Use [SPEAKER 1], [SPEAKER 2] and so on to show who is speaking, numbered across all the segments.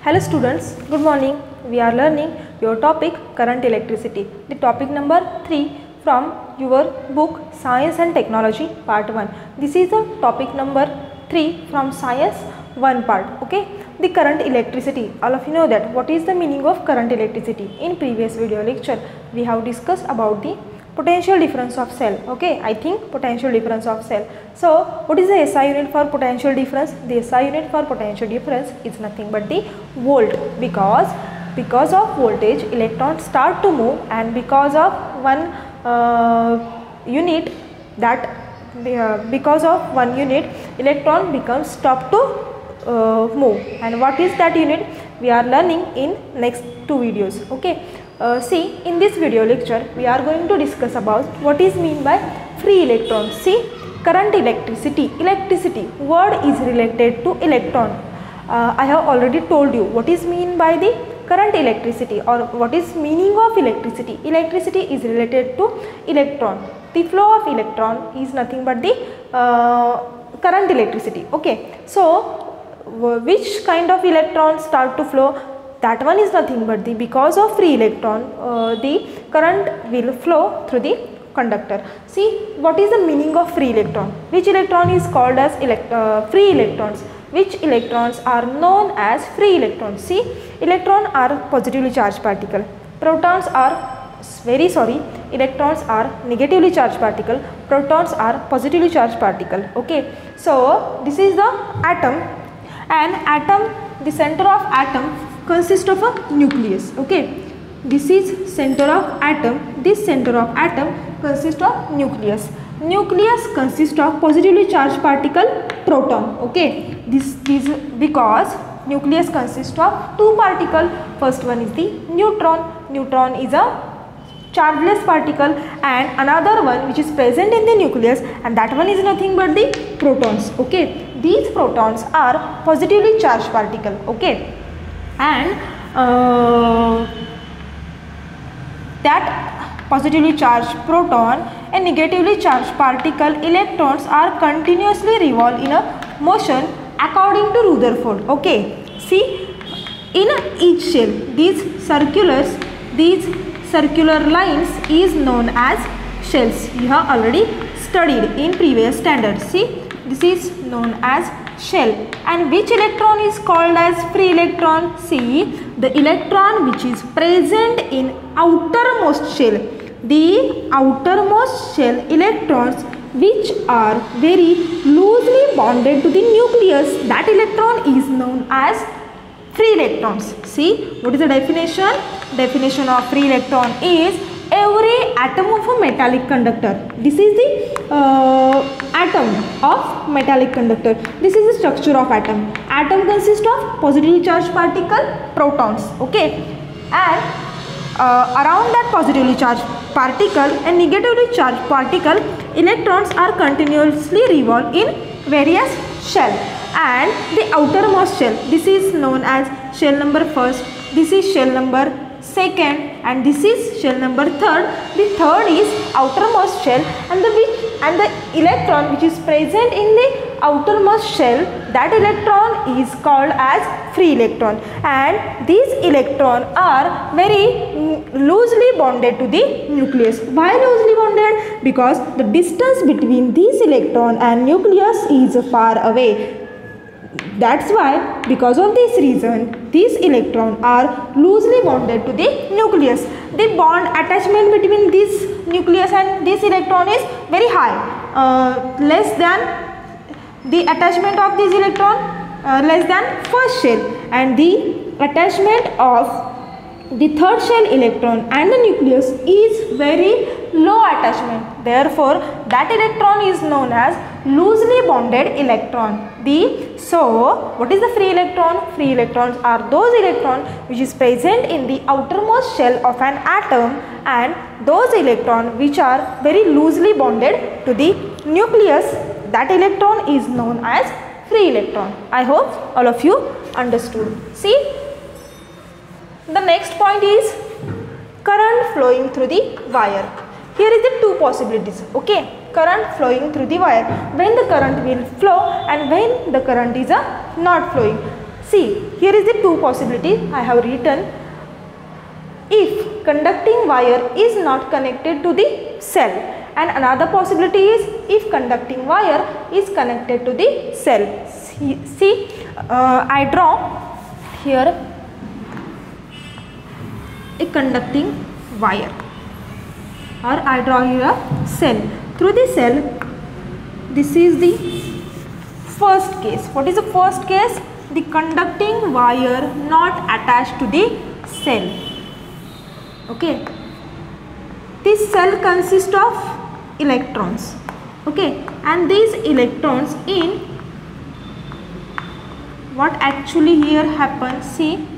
[SPEAKER 1] Hello students, good morning. We are learning your topic current electricity. The topic number 3 from your book Science and Technology part 1. This is the topic number 3 from Science 1 part. Okay. The current electricity. All of you know that what is the meaning of current electricity. In previous video lecture we have discussed about the potential difference of cell. Okay, I think potential difference of cell. So what is the SI unit for potential difference? The SI unit for potential difference is nothing but the volt, because of voltage electrons start to move, and because of one unit electron becomes stop to move. And what is that unit? We are learning in next 2 videos. Okay. See, in this video lecture we are going to discuss about what is mean by free electrons. See, current electricity word is related to electron. I have already told you what is mean by the current electricity or what is meaning of electricity. Electricity is related to electron. The flow of electron is nothing but the current electricity. Okay, so which kind of electrons start to flow? That one is nothing but because of free electron, the current will flow through the conductor. See, what is the meaning of free electron? Which electron is called as free electrons? Which electrons are known as free electrons? See, electrons are positively charged particle. Electrons are negatively charged particle. Protons are positively charged particle. Okay, so this is the atom, and atom, the center of atom consists of a nucleus. Okay, this is center of atom. This center of atom consists of nucleus. Nucleus consists of positively charged particle, proton. Okay, this is because nucleus consists of 2 particles. First one is the neutron. Neutron is a chargeless particle, and another one which is present in the nucleus, and that one is nothing but the protons. Okay, these protons are positively charged particle. Okay, and that positively charged proton and negatively charged particle electrons are continuously revolve in a motion according to Rutherford. Okay, see, in each shell these circular lines is known as shells. You have already studied in previous standard. See, this is known as shell. And which electron is called as free electron? See, the electron which is present in outermost shell. The outermost shell electrons which are very loosely bonded to the nucleus, that electron is known as free electrons. See, what is the definition? Definition of free electron is every atom of a metallic conductor. This is the atom of metallic conductor. This is the structure of atom. Atom consists of positively charged particle, protons. Okay, and around that positively charged particle and negatively charged particle, electrons are continuously revolve in various shell. And the outermost shell, this is known as shell number 1st, this is shell number 2nd, and this is shell number 3rd. The 3rd is outermost shell, and the electron which is present in the outermost shell, that electron is called as free electron. And these electrons are very loosely bonded to the nucleus. Why loosely bonded? Because the distance between this electron and nucleus is far away. That's why, because of this reason, these electrons are loosely bonded to the nucleus. The bond attachment between this nucleus and this electron is very high, less than the attachment of this electron, less than first shell, and the attachment of the 3rd shell electron and the nucleus is very low attachment. Therefore, that electron is known as loosely bonded electron. So, what is the free electron? Free electrons are those electrons which is present in the outermost shell of an atom, and those electrons which are very loosely bonded to the nucleus, that electron is known as free electron. I hope all of you understood. See, the next point is current flowing through the wire. Here is the 2 possibilities. Okay, current flowing through the wire, when the current will flow and when the current is not flowing. see, here is the two possibilities I have written. If conducting wire is not connected to the cell, and another possibility is if conducting wire is connected to the cell. See, I draw here a conducting wire, or I draw here a cell. Through the cell, this is the first case. What is the first case? The conducting wire not attached to the cell. Okay, this cell consists of electrons. Okay, and these electrons in what actually here happens, see,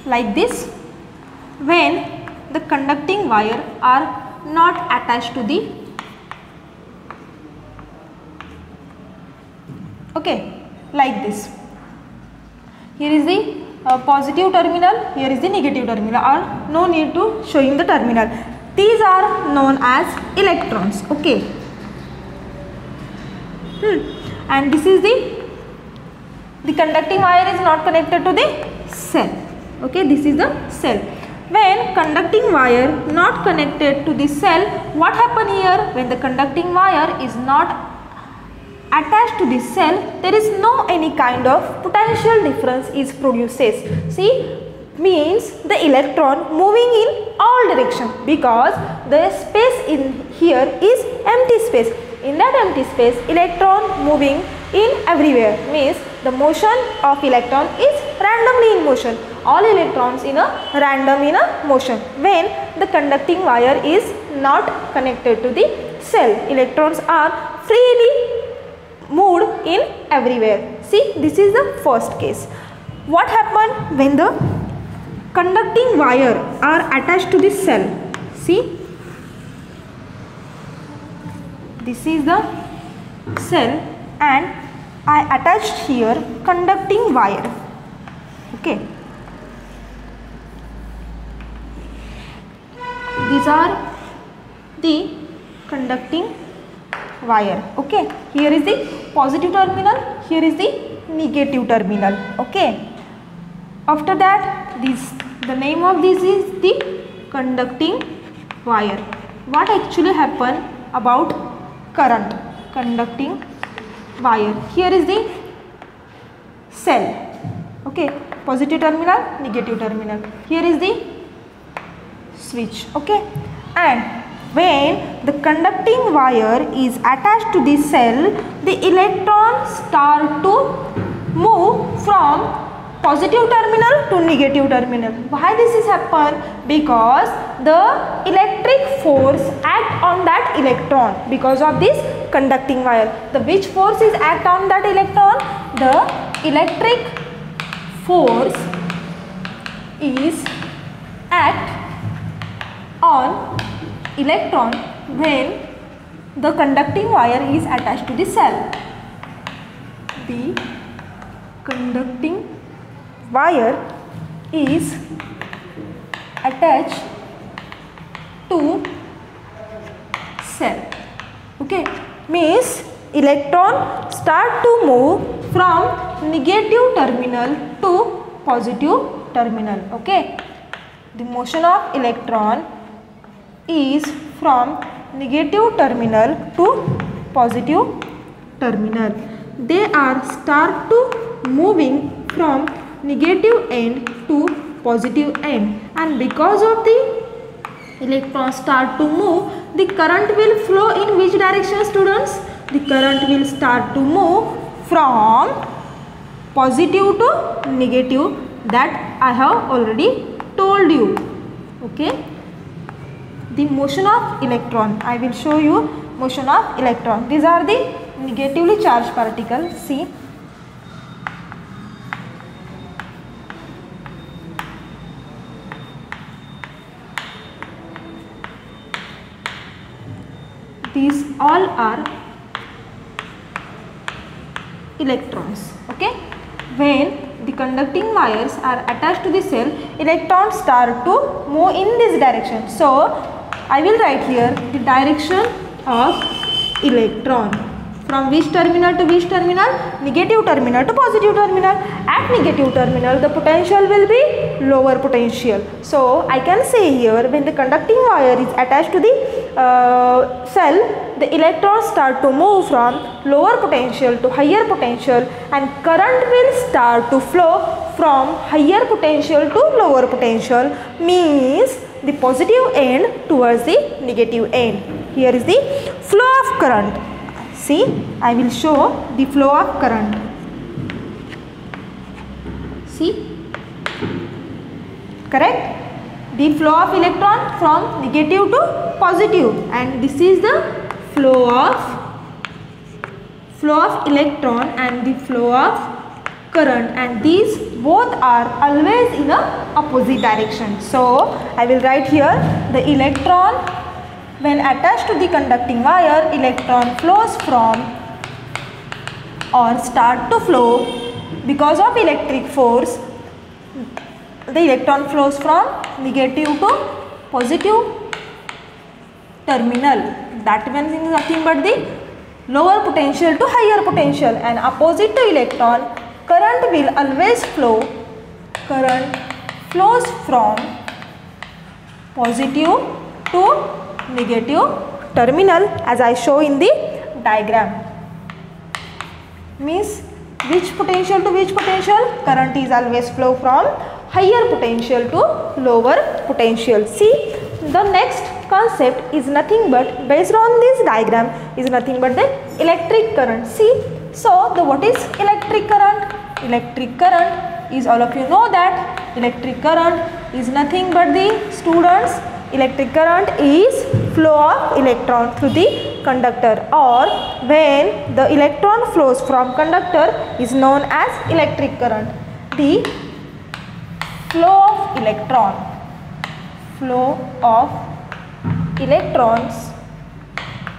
[SPEAKER 1] like this, when the conducting wire are not attached to the, okay, like this. Here is the positive terminal, here is the negative terminal, or no need to showing the terminal. These are known as electrons. Okay, and this is the conducting wire is not connected to the cell. Okay, this is the cell. When conducting wire not connected to the cell, what happen here? When the conducting wire is not attached to the cell, there is no any kind of potential difference is produces. See, means the electron moving in all direction, because the space in here is empty space. In that empty space, electron moving in everywhere, means the motion of electron is randomly in motion. All electrons in a random in a motion. When the conducting wire is not connected to the cell, electrons are freely moved in everywhere. See, this is the first case. What happened when the conducting wire are attached to the cell? See, this is the cell and I attached here conducting wire. Okay, these are the conducting wire. Okay, here is the positive terminal, here is the negative terminal. Okay, after that, the name of this is the conducting wire. What actually happen about current? Conducting wire. Here is the cell. Okay, positive terminal, negative terminal. Here is the switch. Okay, and when the conducting wire is attached to the cell, the electrons start to move from positive terminal to negative terminal. Why this is happen? Because the electric force act on that electron because of this conducting wire. The which force is act on that electron? The electric force is act on electron when the conducting wire is attached to the cell. The conducting wire is attached to cell. Okay, means electron start to move from negative terminal to positive terminal. Okay, the motion of electron is from negative terminal to positive terminal. They are start to moving from negative end to positive end, and because of the electrons start to move, the current will flow in which direction, students? The current will start to move from positive to negative, that I have already told you. Okay, the motion of electron, I will show you motion of electron. These are the negatively charged particles. See, these all are electrons. Okay, when the conducting wires are attached to the cell, electrons start to move in this direction. So I will write here the direction of electron. From which terminal to which terminal? Negative terminal to positive terminal. At negative terminal, the potential will be lower potential. So I can say here, when the conducting wire is attached to the cell, the electrons start to move from lower potential to higher potential, and current will start to flow from higher potential to lower potential, means the positive end towards the negative end. Here is the flow of current. See, I will show the flow of current. See, correct? The flow of electron from negative to positive, and this is the flow of electron and the flow of current, and these both are always in a opposite direction. So I will write here the electron. When attached to the conducting wire, electron flows from or start to flow because of electric force. The electron flows from negative to positive terminal. That means is nothing but the lower potential to higher potential, and opposite to electron, current will always flow. Current flows from positive to negative terminal, as I show in the diagram. Means which potential to which potential? Current is always flow from higher potential to lower potential. See, the next concept is nothing but, based on this diagram, is nothing but the electric current. See, so the what is electric current? Electric current is, all of you know that electric current is nothing but the students. Electric current is flow of electron through the conductor, or when the electron flows from conductor is known as electric current. The flow of electrons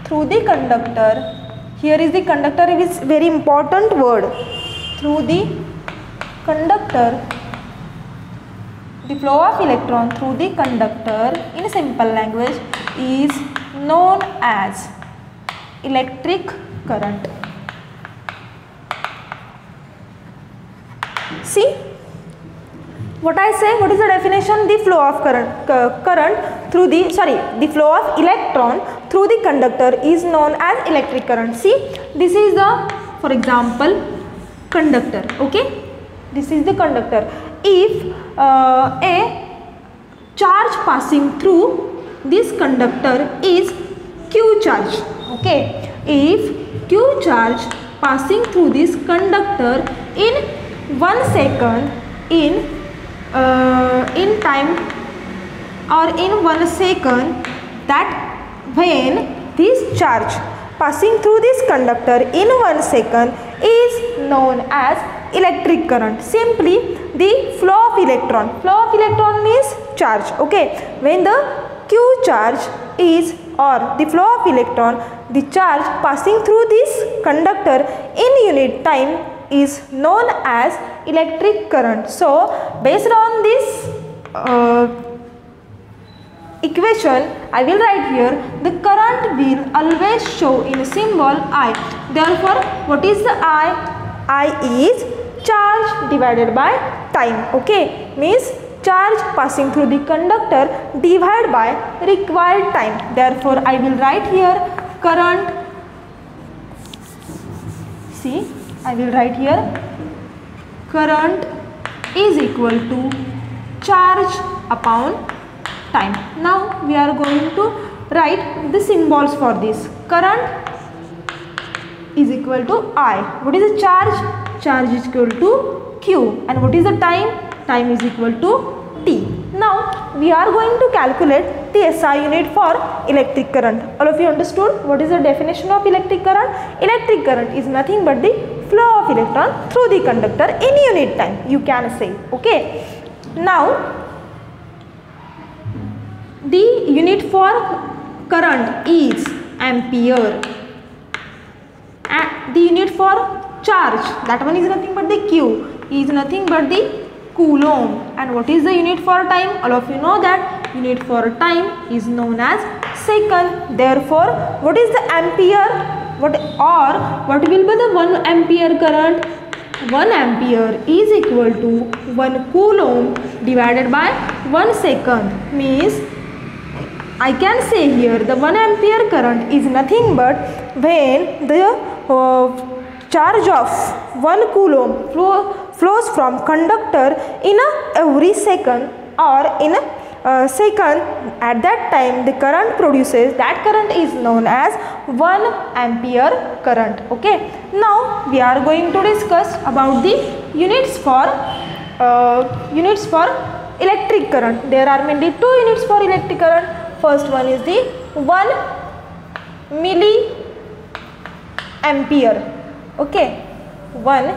[SPEAKER 1] through the conductor. Here is the conductor, is very important word. Through the conductor, the flow of electron through the conductor, in simple language, is known as electric current. See, what I say, what is the definition? The flow of the flow of electron through the conductor is known as electric current. See, this is the, for example, conductor. Okay, this is the conductor. If a charge passing through this conductor is Q charge. Okay, if Q charge passing through this conductor in 1 second, in time or in 1 second, that when this charge passing through this conductor in 1 second is known as electric current. Simply, the flow of electron. Flow of electron means charge. Okay, when the Q charge is, or the flow of electron, the charge passing through this conductor in unit time is known as electric current. So based on this equation, I will write here the current will always show in symbol I. Therefore, what is the I? I is charge divided by time. Okay, means charge passing through the conductor divided by required time. Therefore, I will write here current. See, I will write here current is equal to charge upon time. Now we are going to write the symbols for this. Current is equal to I. What is the charge? Charge is equal to Q. And what is the time? Time is equal to T. Now we are going to calculate the SI unit for electric current. All of you understood what is the definition of electric current? Electric current is nothing but the flow of electron through the conductor in unit time, you can say. Okay. Now the unit for current is ampere. And the unit for charge, that one is nothing but the Q. is nothing but the coulomb. And what is the unit for time? All of you know that unit for time is known as second. Therefore, what is the ampere? What will be the 1 ampere current? 1 ampere is equal to 1 coulomb divided by 1 second. Means I can say here the 1 ampere current is nothing but when the charge of 1 coulomb flows from conductor in every second, or in a second, at that time the current produces, that current is known as 1 ampere current. Okay, now we are going to discuss about the units for electric current. There are mainly 2 units for electric current. First one is the 1 milliampere. Okay, 1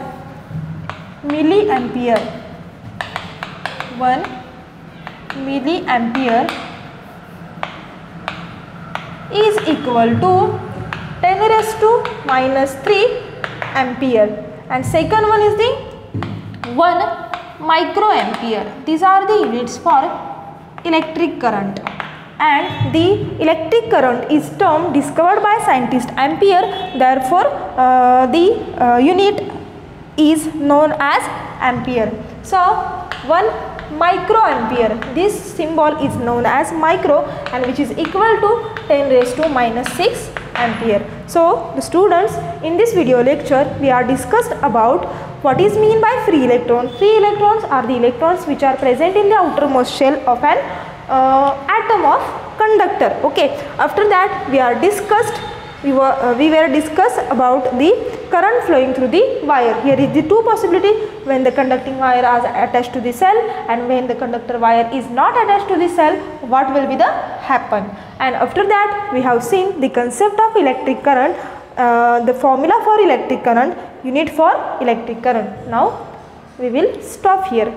[SPEAKER 1] milliampere. 1 milliampere is equal to 10 raised to minus 3 ampere. And second one is the 1 microampere. These are the units for electric current. And the electric current is term discovered by scientist Ampere. Therefore, the unit is known as ampere. So, 1 microampere, this symbol is known as micro, and which is equal to 10 raised to minus 6 ampere. So, the students, in this video lecture we are discussed about what is mean by free electron. Free electrons are the electrons which are present in the outermost shell of an atom of conductor. Okay, after that we were discussed about the current flowing through the wire. Here is the 2 possibility: when the conducting wire is attached to the cell, and when the conductor wire is not attached to the cell, what will be the happen. And after that we have seen the concept of electric current, the formula for electric current, unit for electric current. Now we will stop here.